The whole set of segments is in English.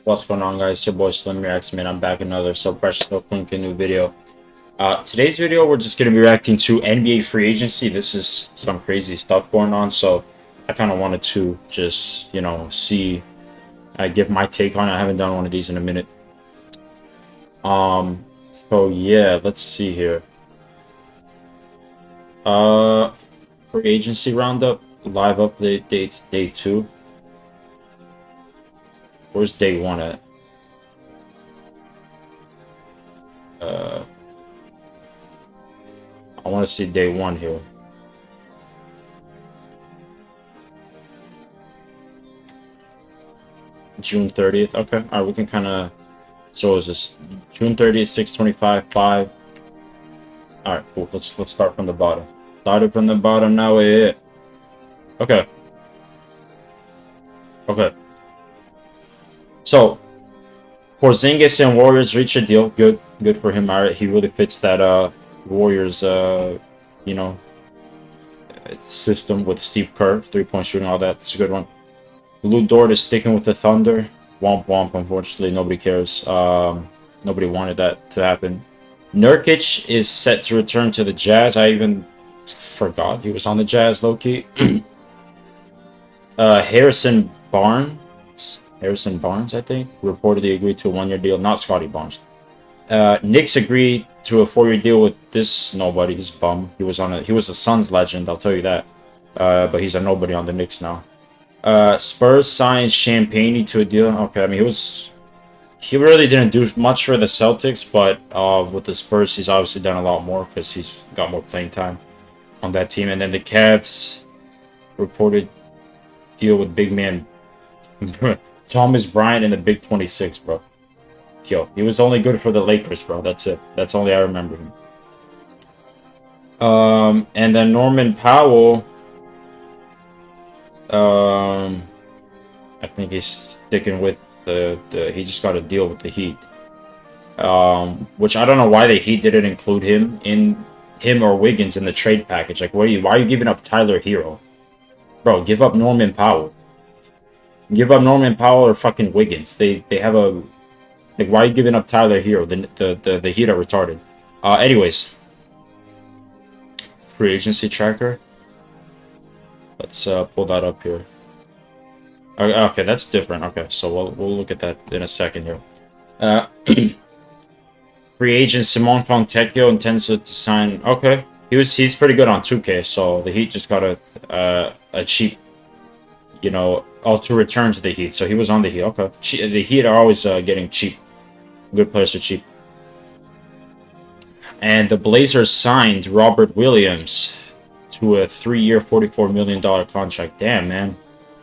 What's going on, guys? It's your boy Slim Reacts, man. I'm back another So Precious No Clink, a new video. Today's video, we're just going to be reacting to NBA free agency. This is some crazy stuff going on, so I kind of wanted to just, see, give my take on it. I haven't done one of these in a minute. So yeah, let's see here. Free agency roundup, live update dates, day 2. Where's day 1 at? I want to see day 1 here. June 30th. Okay. All right, we can kind of... So is this June 30th, 6:25, 5. All right, cool. Let's start from the bottom. Started from the bottom, now we're here. Okay. Okay. So, Porzingis and Warriors reach a deal. Good for him. All right, he really fits that Warriors system with Steve Kerr, 3-point shooting, all that. It's a good one. Lou Dort is sticking with the Thunder. Womp womp. Unfortunately, nobody cares. Nobody wanted that to happen. Nurkic is set to return to the Jazz. I even forgot he was on the Jazz, low-key. Harrison Barnes, I think, reportedly agreed to a 1-year deal. Not Scotty Barnes. Knicks agreed to a 4-year deal with this nobody. He's bum. He was a Suns legend, I'll tell you that. But he's a nobody on the Knicks now. Spurs signed Champagnie to a deal. Okay, I mean he really didn't do much for the Celtics, but with the Spurs he's obviously done a lot more because he's got more playing time on that team. And then the Cavs reported deal with big man Thomas Bryant in the Big 26, bro. Yo, he was only good for the Lakers, bro. That's it. That's only I remember him. And then Norman Powell, I think he's sticking with he just got a deal with the Heat. Which I don't know why the Heat didn't include him or Wiggins in the trade package. Like, why are you giving up Tyler Hero? Bro, give up Norman Powell. Give up Norman Powell or fucking Wiggins. They have a... Like, why are you giving up Tyler Hero? The Heat are retarded. Anyways. Free agency tracker. Let's pull that up here. Okay, that's different. Okay, so we'll look at that in a second here. Free agent Simone Fontecchio intends to sign. Okay, he's pretty good on 2K. So the Heat just got a cheap, to return to the Heat. So he was on the Heat. Okay, the Heat are always getting cheap. Good players for cheap. And the Blazers signed Robert Williams to a 3-year, $44 million contract. Damn, man.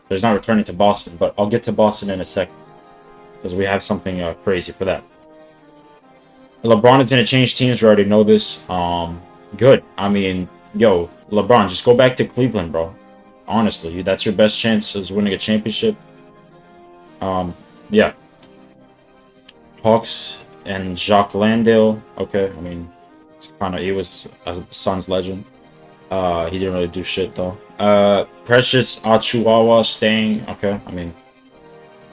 So he's not returning to Boston, but I'll get to Boston in a second because we have something crazy for that. LeBron is going to change teams. We already know this. Good. I mean, yo, LeBron, just go back to Cleveland, bro. Honestly, that's your best chance of winning a championship. Yeah. Hawks and Jacques Landale. Okay, I mean, he was a Suns legend. He didn't really do shit though. Precious Achiuwa staying. Okay, I mean,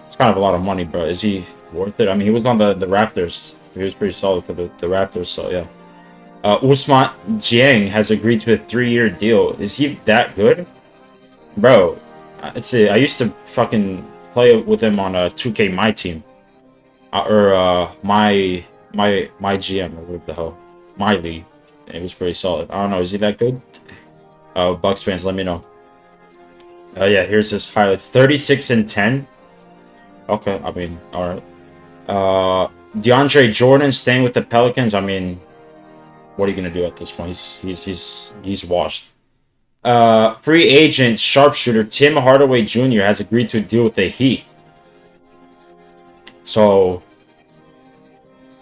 it's kind of a lot of money, bro. Is he worth it? I mean, he was on the Raptors. He was pretty solid for the Raptors, so yeah. Ousmane Dieng has agreed to a 3-year deal. Is he that good? Bro, let's see. I used to fucking play with him on a 2K My Team. My GM, or what the hell. My league. It was pretty solid. I don't know, is he that good? Bucks fans, let me know. Yeah, here's his highlights. 36 and 10. Okay, I mean, alright. DeAndre Jordan staying with the Pelicans. I mean, what are you gonna do at this point? He's washed. Free agent sharpshooter Tim Hardaway Jr. has agreed to a deal with the Heat. So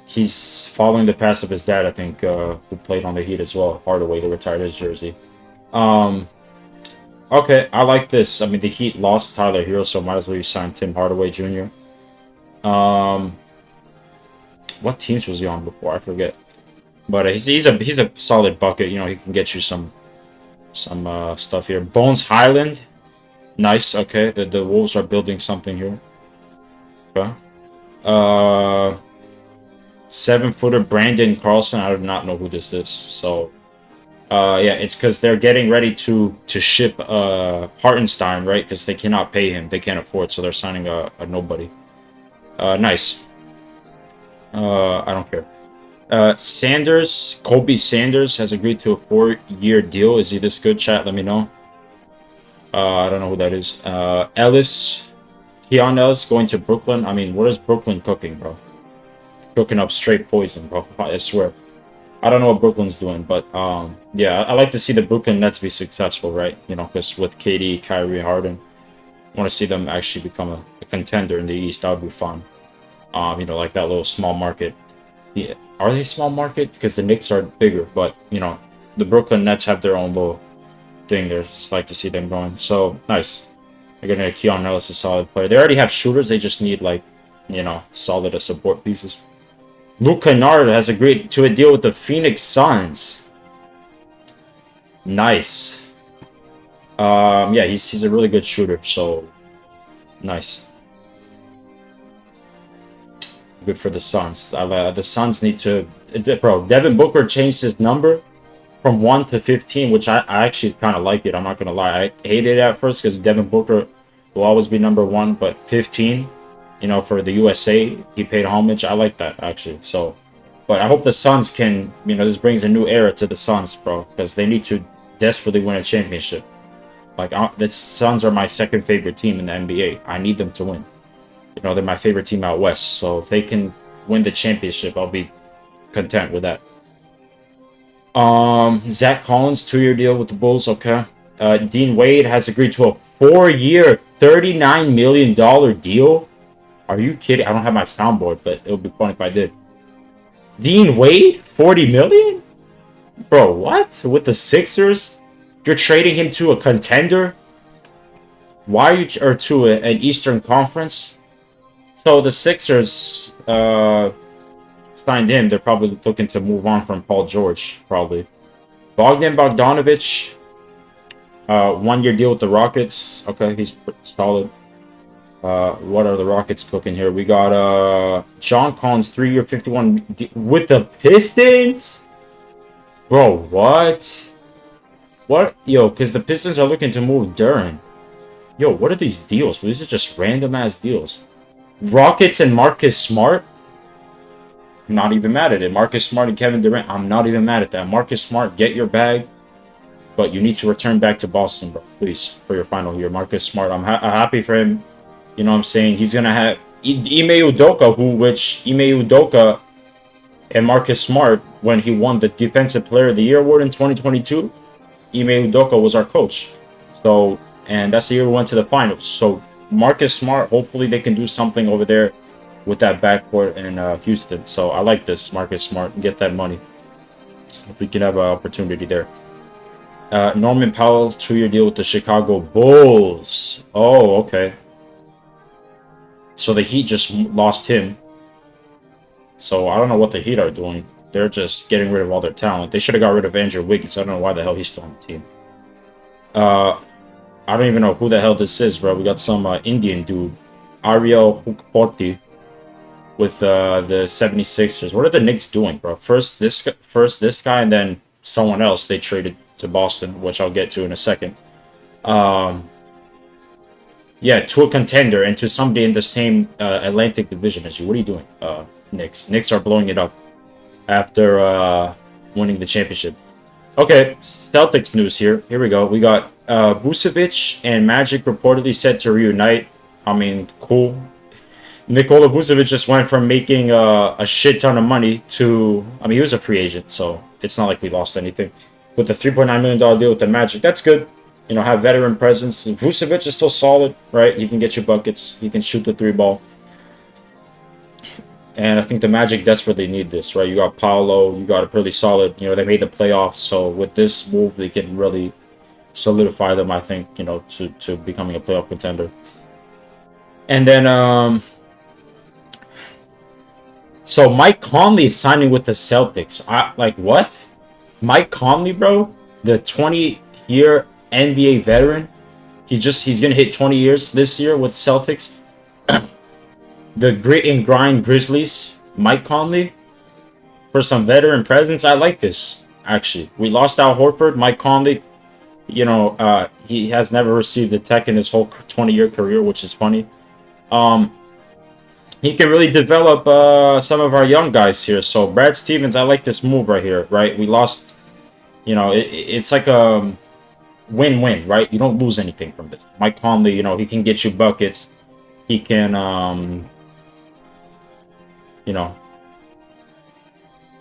he's following the path of his dad, I think, who played on the Heat as well. Hardaway, who retired his jersey. Okay, I like this. I mean, the Heat lost Tyler Hero, so might as well you sign Tim Hardaway Jr. What teams was he on before? I forget. But he's a solid bucket. He can get you some some stuff here. Bones Highland. Nice. Okay, the Wolves are building something here. Okay. 7-footer Brandon Carlson. I do not know who this is. So, yeah, it's because they're getting ready to ship Hartenstein, right? Because they cannot pay him. They can't afford, so they're signing a nobody. Nice. I don't care. Sanders, Colby Sanders has agreed to a 4-year deal. Is he this good, chat? Let me know. I don't know who that is. Ellis, Keon Ellis going to Brooklyn. I mean, what is Brooklyn cooking, bro? Cooking up straight poison, bro. I swear. I don't know what Brooklyn's doing, but yeah, I like to see the Brooklyn Nets be successful, right? You know, because with KD, Kyrie, Harden, I want to see them actually become a contender in the East. That would be fun. You know, like that little small market. Yeah, are they small market? Because the Knicks are bigger, but you know, the Brooklyn Nets have their own little thing there. Just like to see them going. So nice. They're gonna get Keon Ellis, a solid player. They already have shooters. They just need like, you know, solid support pieces. Luke Kennard has agreed to a deal with the Phoenix Suns. Nice. Yeah, he's a really good shooter. So nice. Good for the Suns. The Suns need to, bro. Devin Booker changed his number from 1 to 15, which I actually kind of like it. I'm not gonna lie. I hated it at first because Devin Booker will always be number 1, but 15, you know, for the USA, he paid homage. I like that actually. So, but I hope the Suns can, you know, this brings a new era to the Suns, bro, because they need to desperately win a championship. Like the Suns are my second favorite team in the NBA. I need them to win. You know, they're my favorite team out west. So if they can win the championship, I'll be content with that. Zach Collins, 2-year deal with the Bulls. Okay. Dean Wade has agreed to a 4-year, $39 million deal. Are you kidding? I don't have my soundboard, but it would be fun if I did. Dean Wade, 40 million? Bro, what? With the Sixers? You're trading him to a contender? Why are you, or to an Eastern Conference? So the Sixers signed him. They're probably looking to move on from Paul George, probably. Bogdan Bogdanovic, 1-year deal with the Rockets. Okay, he's solid. What are the Rockets cooking here? We got John Collins, 3-year, 51 with the Pistons. Bro, what? What? Yo, because the Pistons are looking to move Duran. Yo, what are these deals? These are just random ass deals. Rockets and Marcus Smart. I'm not even mad at it. Marcus Smart and Kevin Durant. I'm not even mad at that. Marcus Smart, get your bag. But you need to return back to Boston, bro. Please, for your final year. Marcus Smart, I'm happy for him. You know what I'm saying? He's going to have Ime Udoka, Ime Udoka and Marcus Smart, when he won the Defensive Player of the Year award in 2022, Ime Udoka was our coach. So, and that's the year we went to the finals. So, Marcus Smart, hopefully they can do something over there with that backcourt in Houston. So, I like this, Marcus Smart. Get that money. If we can have an opportunity there. Norman Powell, 2-year deal with the Chicago Bulls. Oh, okay. So the Heat just lost him. So I don't know what the Heat are doing. They're just getting rid of all their talent. They should have got rid of Andrew Wiggins. I don't know why the hell he's still on the team. I don't even know who the hell this is, bro. We got some Indian dude, Ariel Hukporti, with the 76ers. What are the Knicks doing, bro? First this guy, and then someone else they traded to Boston, which I'll get to in a second. Yeah, to a contender and to somebody in the same Atlantic division as you. What are you doing, Knicks? Knicks are blowing it up after winning the championship. Okay, Celtics news here. Here we go. We got Vucevic and Magic reportedly set to reunite. I mean, cool. Nikola Vucevic just went from making a shit ton of money to... I mean, he was a free agent, so it's not like we lost anything. With the $3.9 million deal with the Magic, that's good. You know, have veteran presence. Vucevic is still solid, right? He can get you buckets. He can shoot the 3-ball. And I think the Magic desperately need this, right? You got Paolo. You got a pretty solid... You know, they made the playoffs. So with this move, they can really solidify them, I think, you know, to becoming a playoff contender. And then... So Mike Conley is signing with the Celtics. Like, what? Mike Conley, bro? year NBA veteran. He's gonna hit 20 years this year with Celtics. The grit and grind Grizzlies, Mike Conley, for some veteran presence. I like this actually. We lost Al Horford. Mike Conley, he has never received a tech in his whole 20-year career, which is funny. He can really develop some of our young guys here. So Brad Stevens, I like this move right here. Right, we lost. It's like a win-win, right? You don't lose anything from this. Mike Conley, he can get you buckets. He can,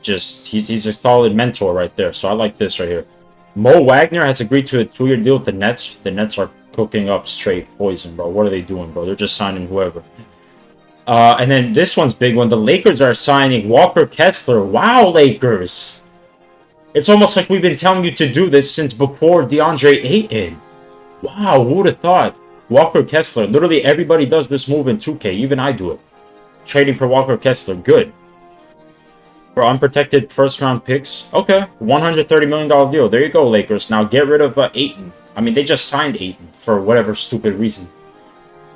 he's a solid mentor right there. So I like this right here. Mo Wagner has agreed to a 2-year deal with the Nets. The Nets are cooking up straight poison, bro. What are they doing, bro? They're just signing whoever. And then this one's big one. The Lakers are signing Walker Kessler. Wow, Lakers. It's almost like we've been telling you to do this since before DeAndre Ayton. Wow, who would have thought? Walker Kessler. Literally everybody does this move in 2K. Even I do it. Trading for Walker Kessler. Good. For unprotected first-round picks. Okay. $130 million deal. There you go, Lakers. Now get rid of Ayton. I mean, they just signed Ayton for whatever stupid reason.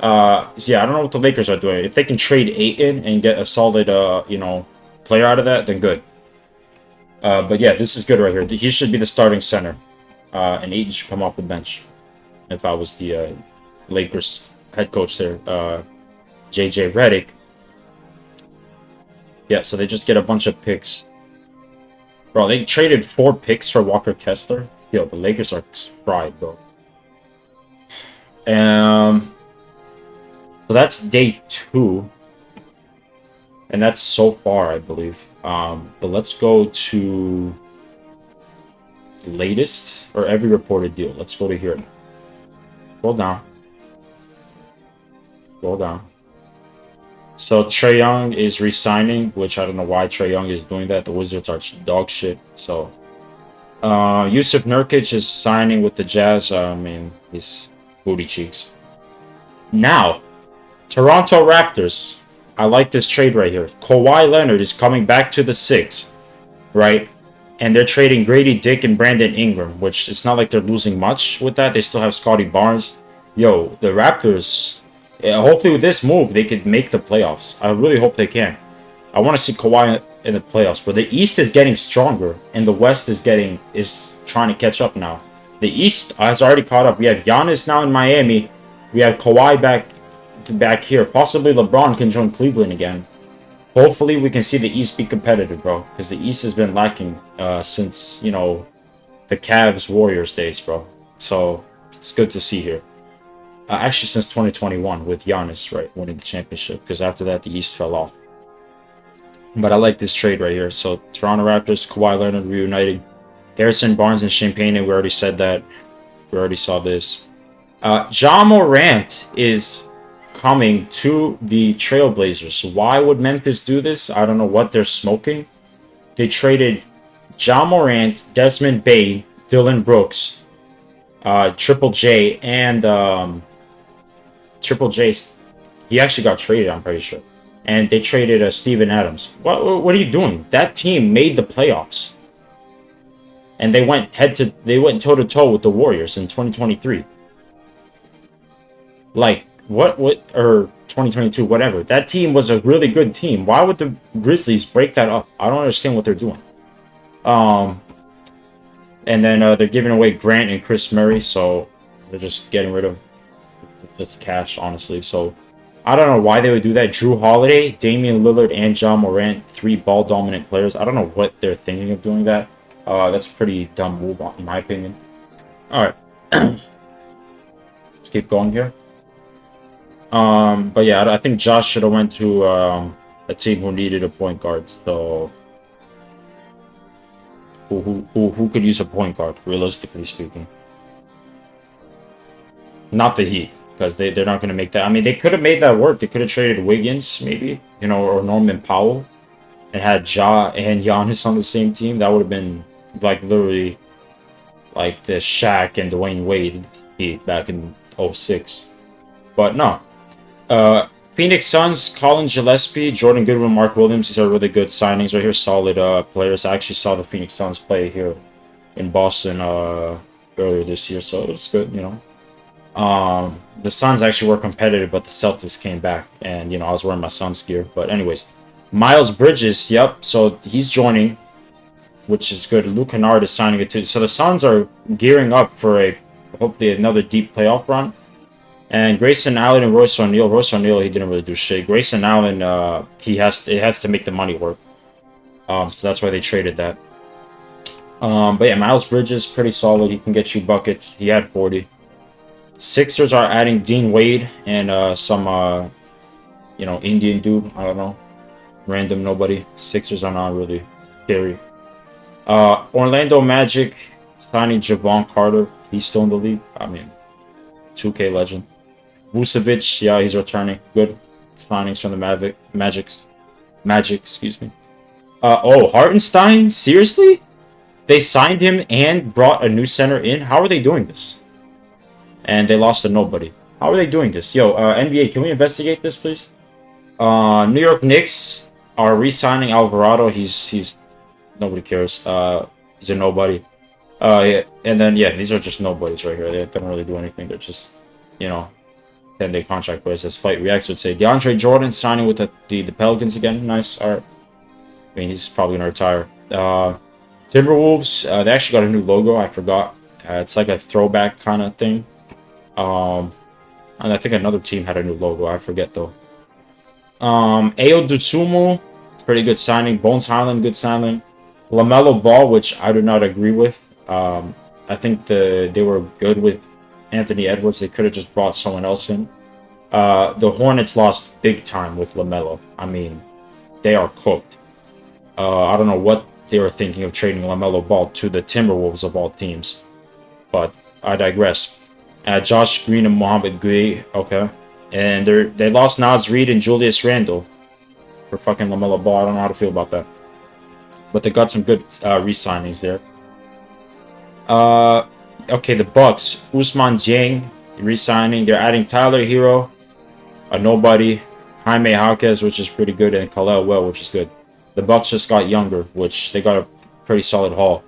So yeah, I don't know what the Lakers are doing. If they can trade Ayton and get a solid, player out of that, then good. But yeah, this is good right here. He should be the starting center. And Ayton should come off the bench. If I was the Lakers head coach there. JJ Redick. Yeah, so they just get a bunch of picks. Bro, they traded 4 picks for Walker Kessler. Yo, the Lakers are fried, bro. So that's day 2. And that's so far, I believe. But let's go to latest or every reported deal. Let's go to here. Scroll down. Scroll down. So Trae Young is re-signing, which I don't know why Trae Young is doing that. The Wizards are dog shit. So Yusuf Nurkic is signing with the Jazz. I mean, he's booty cheeks. Now, Toronto Raptors. I like this trade right here. Kawhi Leonard is coming back to the Six, right? And they're trading Grady Dick and Brandon Ingram, which it's not like they're losing much with that. They still have Scotty Barnes. Yo, the Raptors, hopefully with this move, they could make the playoffs. I really hope they can. I want to see Kawhi in the playoffs, but the East is getting stronger, and the West is trying to catch up now. The East has already caught up. We have Giannis now in Miami. We have Kawhi back here. Possibly LeBron can join Cleveland again. Hopefully we can see the East be competitive, bro. Because the East has been lacking since, the Cavs Warriors days, bro. So it's good to see here. Actually, since 2021 with Giannis, right, winning the championship. Because after that, the East fell off. But I like this trade right here. So Toronto Raptors, Kawhi Leonard reuniting. Harrison Barnes and Champagne, we already said that. We already saw this. Ja Morant is coming to the Trailblazers. Why would Memphis do this? I don't know what they're smoking. They traded Ja Morant, Desmond Bane, Dylan Brooks, Triple J, and Triple J. He actually got traded, I'm pretty sure. And they traded Steven Adams. What are you doing? That team made the playoffs. And they went toe to toe with the Warriors in 2023. Like, or 2022, whatever. That team was a really good team. Why would the Grizzlies break that up? I don't understand what they're doing. And then they're giving away Grant and Chris Murray, so they're just getting rid of just cash, honestly. So I don't know why they would do that. Drew Holiday, Damian Lillard, and Ja Morant, 3 ball-dominant players. I don't know what they're thinking of doing that. That's a pretty dumb move, in my opinion. All right. Let's keep going here. But yeah, I think Josh should have went to a team who needed a point guard. So who could use a point guard, realistically speaking? Not the Heat, because they're not going to make that. I mean, they could have made that work. They could have traded Wiggins, maybe, or Norman Powell, and had Ja and Giannis on the same team. That would have been like literally like the Shaq and Dwayne Wade Heat back in 06. But no. Phoenix Suns, Colin Gillespie, Jordan Goodwin, Mark Williams. These are really good signings right here. Solid players. I actually saw the Phoenix Suns play here in Boston a earlier this year, so it was good, you know. The Suns actually were competitive, but the Celtics came back, and you know I was wearing my Suns gear. But anyways, Miles Bridges, yep. So he's joining, which is good. Luke Kennard is signing it too. So the Suns are gearing up for a hopefully another deep playoff run. And Grayson Allen and Royce O'Neal. Royce O'Neal, he didn't really do shit. Grayson Allen, it has to make the money work. So that's why they traded that. But yeah, Miles Bridges pretty solid. He can get you buckets. He had 40. Sixers are adding Dean Wade and some you know, Indian dude. I don't know, random nobody. Sixers are not really scary. Orlando Magic signing Javon Carter. He's still in the league. I mean, 2K legend. Vucevic, yeah, he's returning. Good signings from the Magic, excuse me. Oh, Hartenstein? Seriously? They signed him and brought a new center in? How are they doing this? And they lost to nobody. How are they doing this? Yo, NBA, can we investigate this, please? New York Knicks are re-signing Alvarado. He's nobody cares. He's a nobody. Yeah, and then yeah, these are just nobodies right here. They don't really do anything. They're just, you know, 10-day contract players, as Fight Reacts would say. DeAndre Jordan signing with the Pelicans again. Nice. All right. I mean, he's probably gonna retire. Timberwolves, they actually got a new logo. I forgot. It's like a throwback kind of thing. And I think another team had a new logo. I forget though. Ayo Dosunmu, pretty good signing. Bones Highland, good signing. LaMelo Ball, which I do not agree with. I think they were good with Anthony Edwards. They could have just brought someone else in. The Hornets lost big time with LaMelo. I mean, they are cooked. I don't know what they were thinking of trading LaMelo Ball to the Timberwolves of all teams. But I digress. Josh Green and Mohamed Gui, okay. And they lost Naz Reid and Julius Randle for fucking LaMelo Ball. I don't know how to feel about that. But they got some good re-signings there. Okay, the Bucks. Usman Dieng re-signing. They're adding Tyler Hero, a nobody. Jaime Jaquez, which is pretty good, and Khalil Well, which is good. The Bucks just got younger, which they got a pretty solid haul.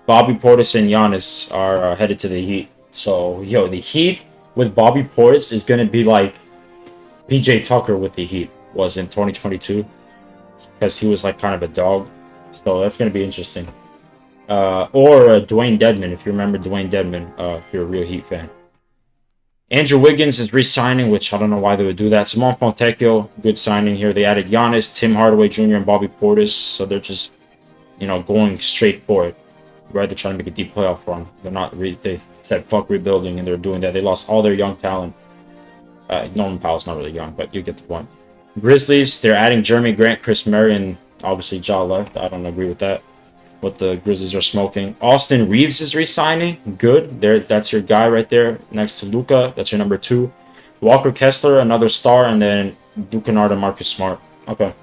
Bobby Portis and Giannis are headed to the Heat. So, yo, the Heat with Bobby Portis is going to be like PJ Tucker with the Heat was in 2022. Because he was like kind of a dog. So that's going to be interesting. Or Dwayne Dedman, if you remember Dwayne Dedman, if you're a real Heat fan. Andrew Wiggins is re-signing, which I don't know why they would do that. Simone Fontecchio, good signing here. They added Giannis, Tim Hardaway Jr., and Bobby Portis. So they're just, you know, going straight for it. Right, they're trying to make a deep playoff run. They're not. They said fuck rebuilding, and they're doing that. They lost all their young talent. Norman Powell's not really young, but you get the point. Grizzlies, they're adding Jeremy Grant, Chris Murray, and obviously Ja left. I don't agree with that. What the Grizzlies are smoking. Austin Reeves is re-signing. Good. That's your guy right there next to Luka. That's your number 2. Walker Kessler, another star, and then Luke Kennard and Marcus Smart. Okay.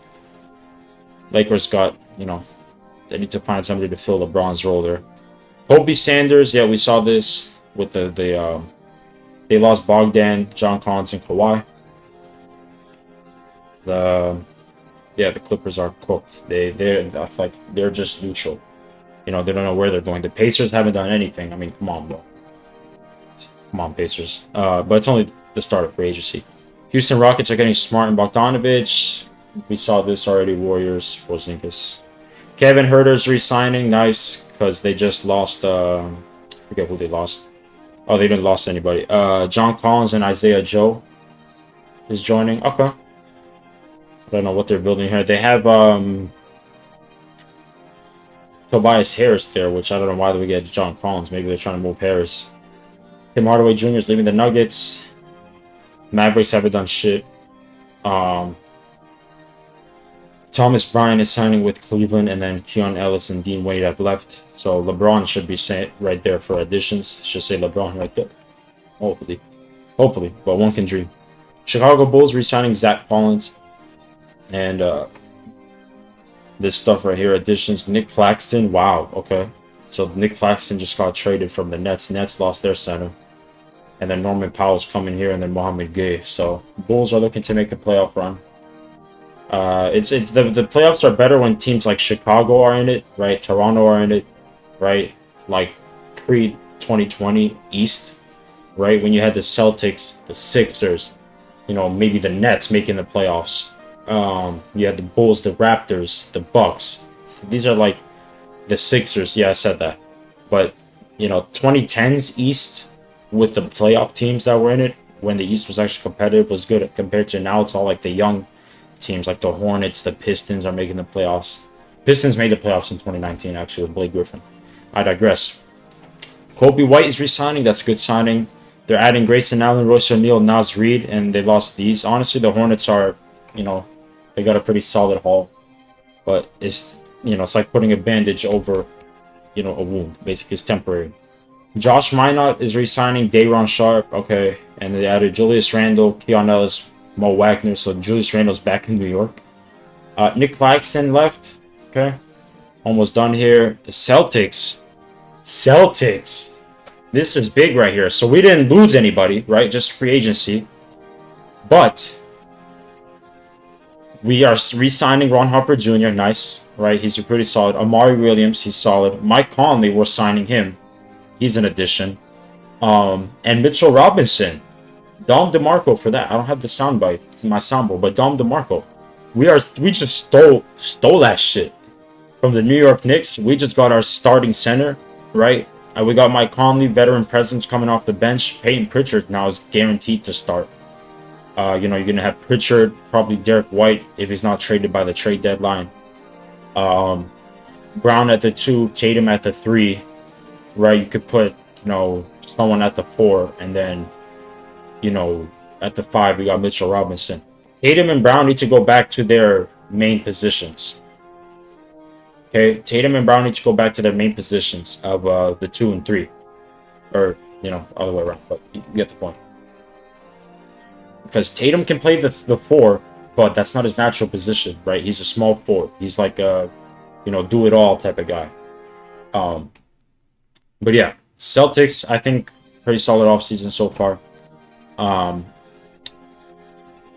Lakers got, you know, they need to find somebody to fill LeBron's role there. Kobe Sanders, yeah, we saw this with they lost Bogdan, John Collins, and Kawhi. The Clippers are cooked. They're just neutral. You know, they don't know where they're going. The Pacers haven't done anything. I mean, come on, bro. Come on, Pacers. But it's only the start of free agency. Houston Rockets are getting Smart and Bogdanovich. We saw this already. Warriors, Porzingis. Kevin Huerter's re-signing. Nice, because they just lost... I forget who they lost. Oh, they didn't lost anybody. John Collins and Isaiah Joe is joining. Okay. I don't know what they're building here. They have Tobias Harris there, which I don't know why they would get John Collins. Maybe they're trying to move Harris. Tim Hardaway Jr. is leaving the Nuggets. Mavericks haven't done shit. Thomas Bryant is signing with Cleveland, and then Keon Ellis and Dean Wade have left. So LeBron should be set right there for additions. Should say LeBron right there. Hopefully. Hopefully, but one can dream. Chicago Bulls re-signing Zach Collins. And this stuff right here, additions. Nick Claxton, wow, okay. So Nick Claxton just got traded from the Nets. Nets lost their center. And then Norman Powell's coming here, and then Mohamed Gay. So Bulls are looking to make a playoff run. The playoffs are better when teams like Chicago are in it, right? Toronto are in it, right? Like pre 2020 East, right? When you had the Celtics, the Sixers, you know, maybe the Nets making the playoffs. You had the Bulls, the Raptors, the Bucks. These are like the Sixers. Yeah, I said that. But, you know, 2010s East with the playoff teams that were in it, when the East was actually competitive, was good compared to now. It's all like the young teams like the Hornets, the Pistons are making the playoffs. Pistons made the playoffs in 2019, actually, with Blake Griffin. I digress. Kobe White is re-signing. That's a good signing. They're adding Grayson Allen, Royce O'Neal, Naz Reid, and they lost these. Honestly, the Hornets are, you know, they got a pretty solid haul. But it's, you know, it's like putting a bandage over, you know, a wound. Basically, it's temporary. Josh Minot is re-signing. Day'Ron Sharpe, okay. And they added Julius Randle, Keon Ellis, Mo Wagner. So Julius Randle's back in New York. Nick Claxton left. Okay. Almost done here. The Celtics. This is big right here. So we didn't lose anybody, right? Just free agency. But we are re-signing Ron Harper Jr. Nice, right? He's a pretty solid. Amari Williams, he's solid. Mike Conley, we're signing him. He's an addition. And Mitchell Robinson. Dom DeMarco for that. I don't have the soundbite. It's my soundboard, but Dom DeMarco. We just stole that shit from the New York Knicks. We just got our starting center, right? And we got Mike Conley, veteran presence coming off the bench. Peyton Pritchard now is guaranteed to start. You know, you're gonna have Pritchard, probably Derek White if he's not traded by the trade deadline. Brown at the 2, Tatum at the 3, right? You could put, you know, someone at the 4, and then, you know, at the 5 we got Mitchell Robinson. Tatum and Brown need to go back to their main positions. Okay, Tatum and Brown need to go back to their main positions of the 2 and 3, or, you know, other way around. But you get the point. Because Tatum can play the 4, but that's not his natural position, right? He's a small forward. He's like a, you know, do it all type of guy. But yeah, Celtics, I think pretty solid offseason so far.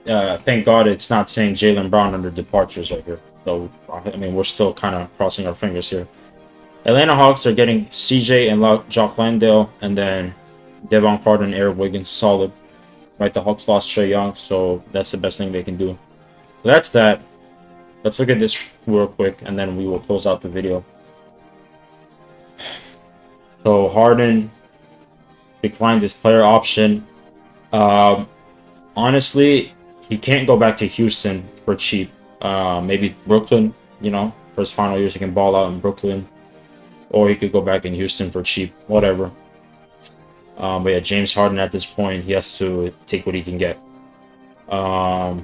Thank God it's not saying Jaylen Brown under departures right here. So, I mean, we're still kind of crossing our fingers here. Atlanta Hawks are getting CJ and Jock Landale, and then Devon Carter and Eric Wiggins, solid. Right, the Hawks lost Trae Young, so that's the best thing they can do. So that's that. Let's look at this real quick, and then we will close out the video. So Harden declined his player option. Honestly, he can't go back to Houston for cheap. Maybe Brooklyn, you know, for his final years, he can ball out in Brooklyn. Or he could go back in Houston for cheap, whatever. But yeah, James Harden at this point, he has to take what he can get. LeBron,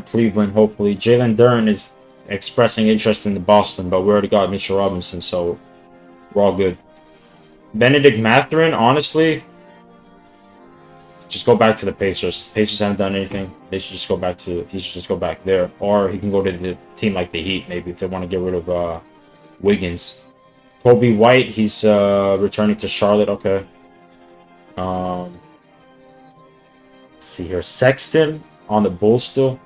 Cleveland, hopefully. Jalen Duren is expressing interest in the Boston, but we already got Mitchell Robinson, so we're all good. Benedict Mathurin, honestly, just go back to the Pacers. Pacers haven't done anything. He should just go back there. Or he can go to the team like the Heat, maybe, if they want to get rid of Wiggins. Kobe White, he's returning to Charlotte. Okay. Let's see here. Sexton on the Bulls still.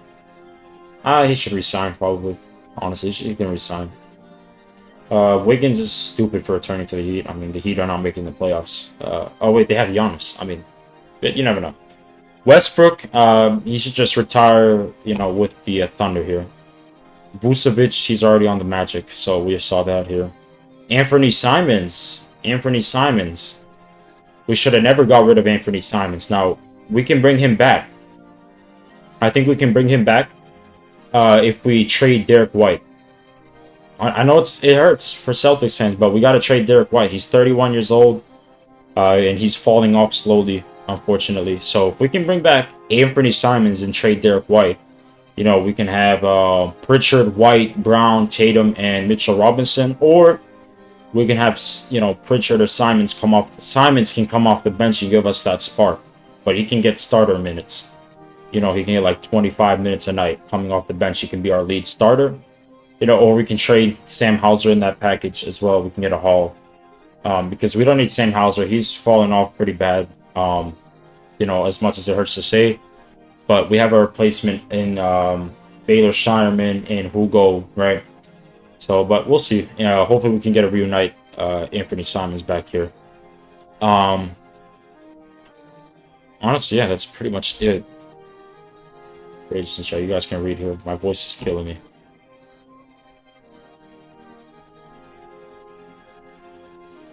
He should resign probably. Honestly, he can resign. Wiggins is stupid for returning to the Heat. I mean, the Heat are not making the playoffs. Oh wait, they have Giannis. I mean, you never know. Westbrook, he should just retire, you know, with the Thunder here. Vucevic, he's already on the Magic, so we saw that here. Anthony Simons. We should have never got rid of Anthony Simons. Now, we can bring him back. I think we can bring him back if we trade Derek White. I know it hurts for Celtics fans, but we got to trade Derek White. He's 31 years old, and he's falling off slowly, unfortunately. So if we can bring back Anthony Simons and trade Derek White, you know, we can have Pritchard, White, Brown, Tatum, and Mitchell Robinson, or we can have, you know, Pritchard or Simons come off. Simons can come off the bench and give us that spark, but he can get starter minutes. You know, he can get like 25 minutes a night coming off the bench. He can be our lead starter. You know, or we can trade Sam Hauser in that package as well. We can get a haul. Because we don't need Sam Hauser. He's fallen off pretty bad. You know, as much as it hurts to say. But we have a replacement in Baylor Shireman and Hugo, right? So, but we'll see. You know, hopefully we can get a reunite Anthony Simons back here. Honestly, yeah, that's pretty much it. Since you guys can read here, my voice is killing me.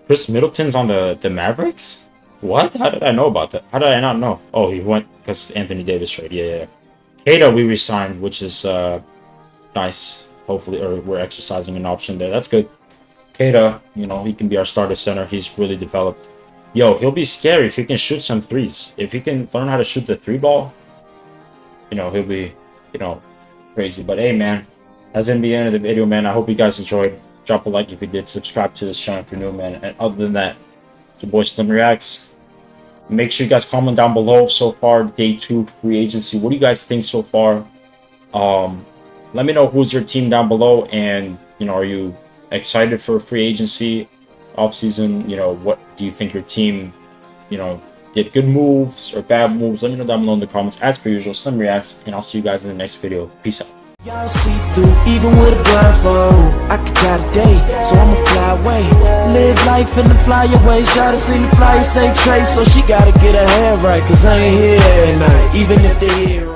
Chris Middleton's on the Mavericks? What? How did I know about that? How did I not know? Oh, he went because Anthony Davis trade. Yeah. Keita we resigned, which is nice. Hopefully, or we're exercising an option there. That's good. Keita, you know, he can be our starter center. He's really developed. Yo, he'll be scary if he can shoot some threes. If he can learn how to shoot the 3-ball, you know, he'll be, you know, crazy. But hey, man, that's gonna be the end of the video, man. I hope you guys enjoyed. Drop a like if you did. Subscribe to this channel if you're new, man. And other than that, it's your boy Slim Reacts. Make sure you guys comment down below so far, day 2 free agency. What do you guys think so far? Let me know who's your team down below, and you know, are you excited for free agency, off season? You know, what do you think your team, you know, did good moves or bad moves? Let me know down below in the comments. As per usual, Slim Reacts, and I'll see you guys in the next video. Peace out. Y'all see through, even with a blindfold. I could die today, so I'ma fly away. Live life and then fly away. Try to see the flyer say Trey, so she gotta get her hair right. Cause I ain't here at night, even if they here.